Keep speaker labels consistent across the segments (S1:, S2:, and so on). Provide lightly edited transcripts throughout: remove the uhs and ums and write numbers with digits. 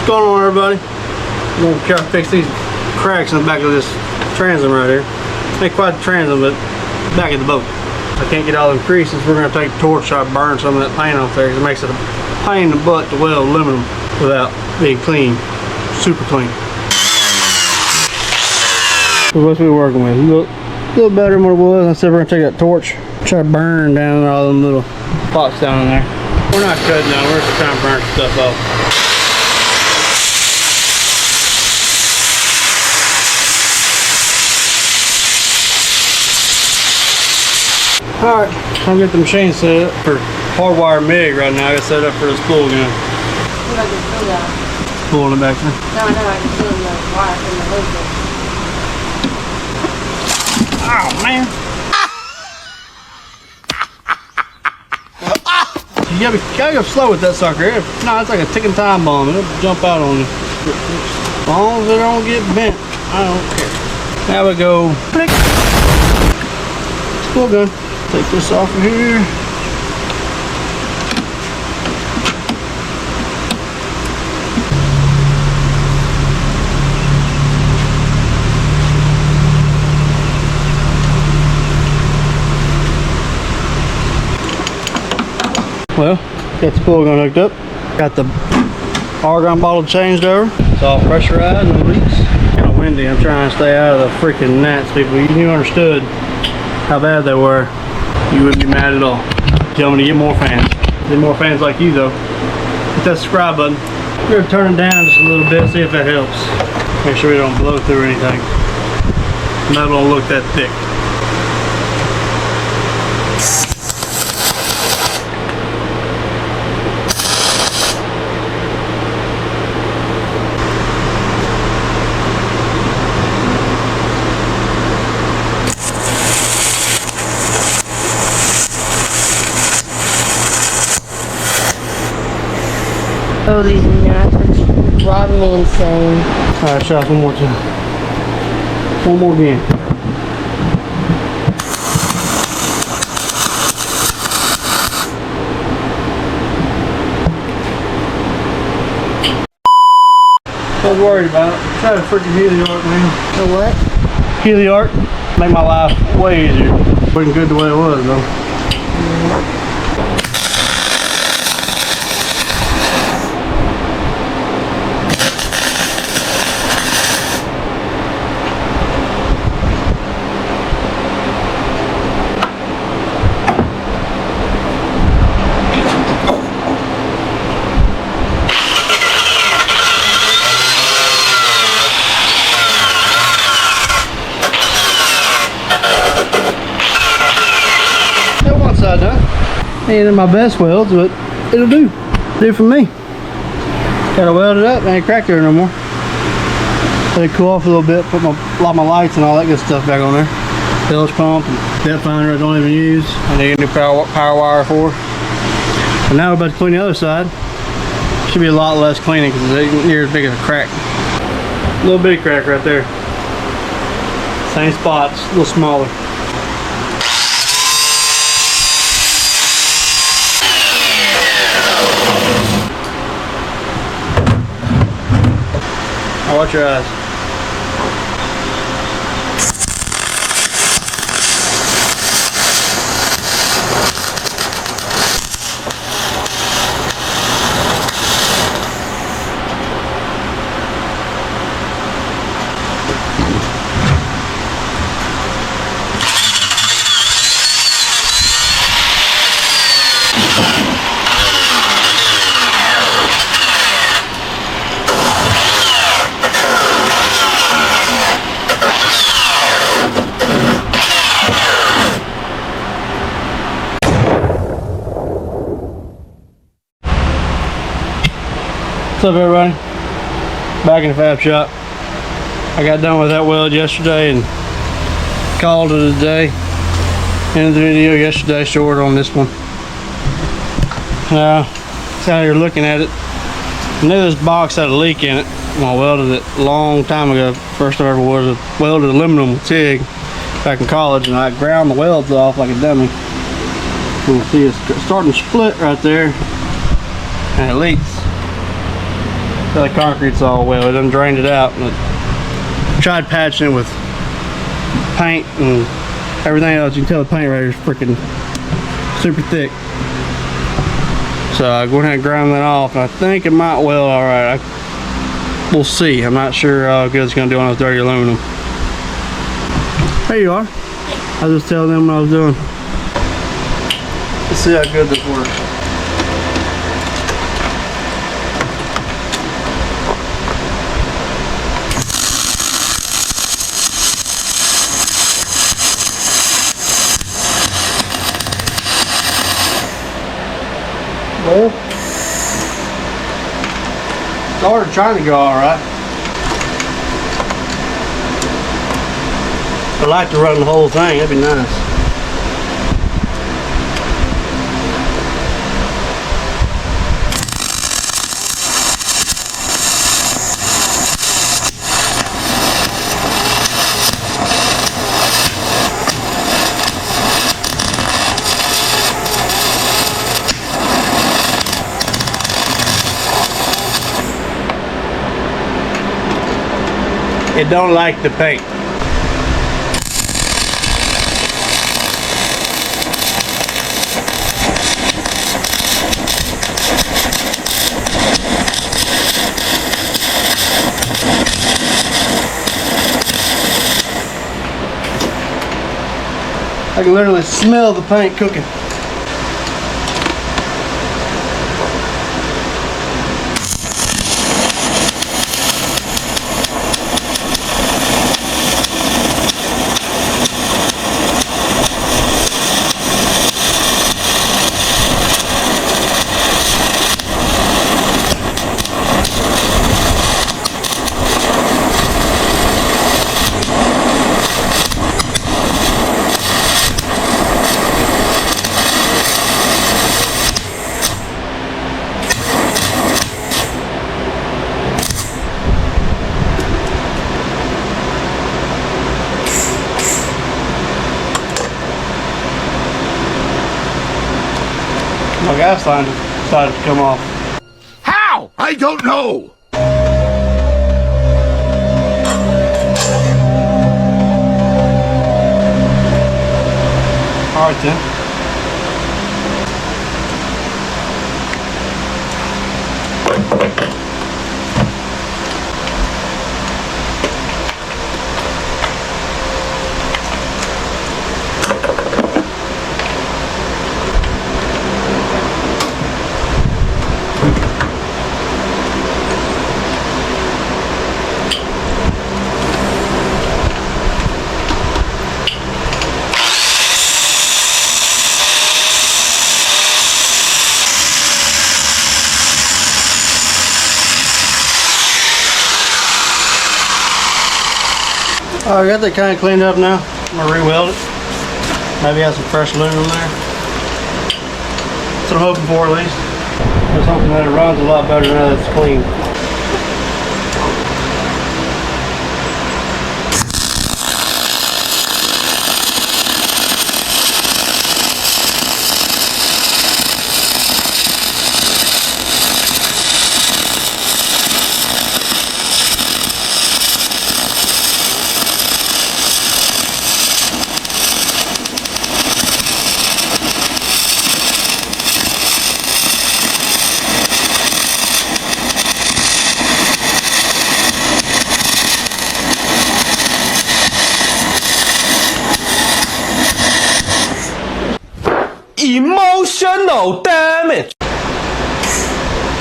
S1: What's going on, everybody? I'm gonna try to fix these cracks in the back of this transom right here. Ain't quite the transom, but back of the boat. I can't get all them creases. We're gonna take the torch, try to burn some of that paint off there. It makes it a pain in the butt to weld aluminum without being clean, super clean. So what's we working with? A little better than what it was. I said we're gonna take that torch, try to burn down all them little spots down in there. We're not cutting down. We're just trying to burn stuff off. Alright, I'm getting the machine set up for hardwire MIG right now. I got set up for the spool gun.
S2: I can feel that.
S1: Spool in the back there.
S2: No, I know, I can feel the wire from the hose.
S1: Oh man! You gotta go slow with that sucker. No, it's like a ticking time bomb. It'll jump out on you. As long as it don't get bent, I don't care. Now we go click. Spool gun. Take this off of here. Well, got the spool gun hooked up. Got the argon bottle changed over. It's all pressurized, no leaks. Kind of windy. I'm trying to stay out of the freaking gnats, people. You understood how bad they were, you wouldn't be mad at all. Tell me to get more fans. Get more fans like you though. Hit that subscribe button. We're gonna turn it down just a little bit, see if that helps. Make sure we don't blow through anything. Metal don't look that thick.
S2: Oh, these nuts are driving me insane.
S1: Alright, try one more time. One more again. I was worried about it. Try to freaking Helio arc, man.
S2: The what?
S1: Helio arc. Make my life way easier. Wasn't good the way it was though. Ain't in my best welds, but it'll do. Do for me. Gotta weld it up, ain't cracked there no more. Let it cool off a little bit, put my lights and all that good stuff back on there. Bilge pump and depth finder I don't even use. I need a new power wire for. But now we're about to clean the other side. Should be a lot less cleaning because it ain't near as big as a crack. Little bitty crack right there. Same spots, a little smaller. Watch your eyes. What's up, everybody? Back in the fab shop. I got done with that weld yesterday and called it a day. Ended the video yesterday short on this one. Now, how you're looking at it, I knew this box had a leak in it when I welded it a long time ago. First I ever welded aluminum with TIG back in college, and I ground the welds off like a dummy. You can see it's starting to split right there, and it leaks. The concrete's all well. It done drained it out. And I tried patching it with paint and everything else. You can tell the paint right here is freaking super thick. So I go ahead and grind that off, and I think it might weld all right. We'll see. I'm not sure how good it's gonna do on this dirty aluminum. There you are. I was just telling them what I was doing. Let's see how good this works. Well, started trying to go all right. I'd like to run the whole thing. That'd be nice. It don't like the paint. I can literally smell the paint cooking. My gas line decided to come off.
S3: How? I don't know.
S1: All right then. I got that kind of cleaned up now. I'm gonna re-weld it. Maybe have some fresh aluminum there. That's what I'm hoping for, at least. Just hoping that it runs a lot better now that it's clean.
S3: Emotional damage.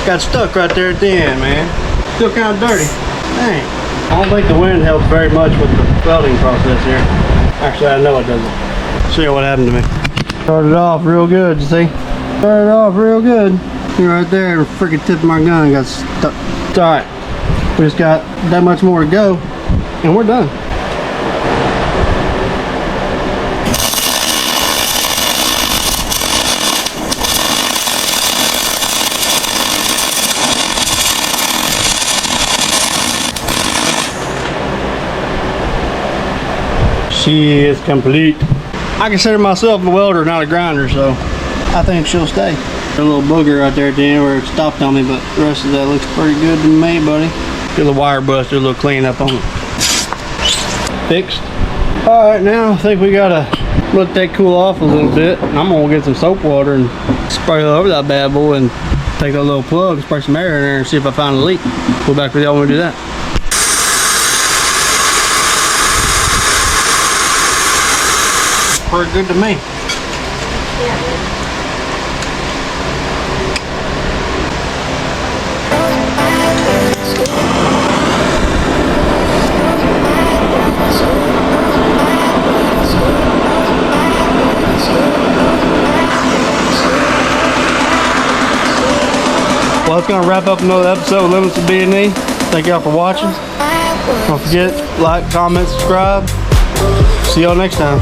S1: Got stuck right there at the end, man. Still kind of dirty. Dang. I don't think the wind helps very much with the welding process here. Actually, I know it doesn't. See what happened to me. Started off real good, you see? Started off real good. Right there, the freaking tip of my gun got stuck. It's alright. We just got that much more to go, and we're done. She is complete. I consider myself a welder, not a grinder, so I think she'll stay. A little booger right there at the end where it stopped on me, but the rest of that looks pretty good to me, buddy. Get the wire buster, a little clean up on it. Fixed. All right, now I think we gotta let that cool off a little bit. And I'm gonna get some soap water and spray over that bad boy and take that little plug, spray some air in there and see if I find a leak. We'll back with y'all when we do that. Pretty good to me. Well, that's gonna wrap up another episode of Limits of B&E. Thank y'all for watching. Don't forget, like, comment, subscribe. See y'all next time.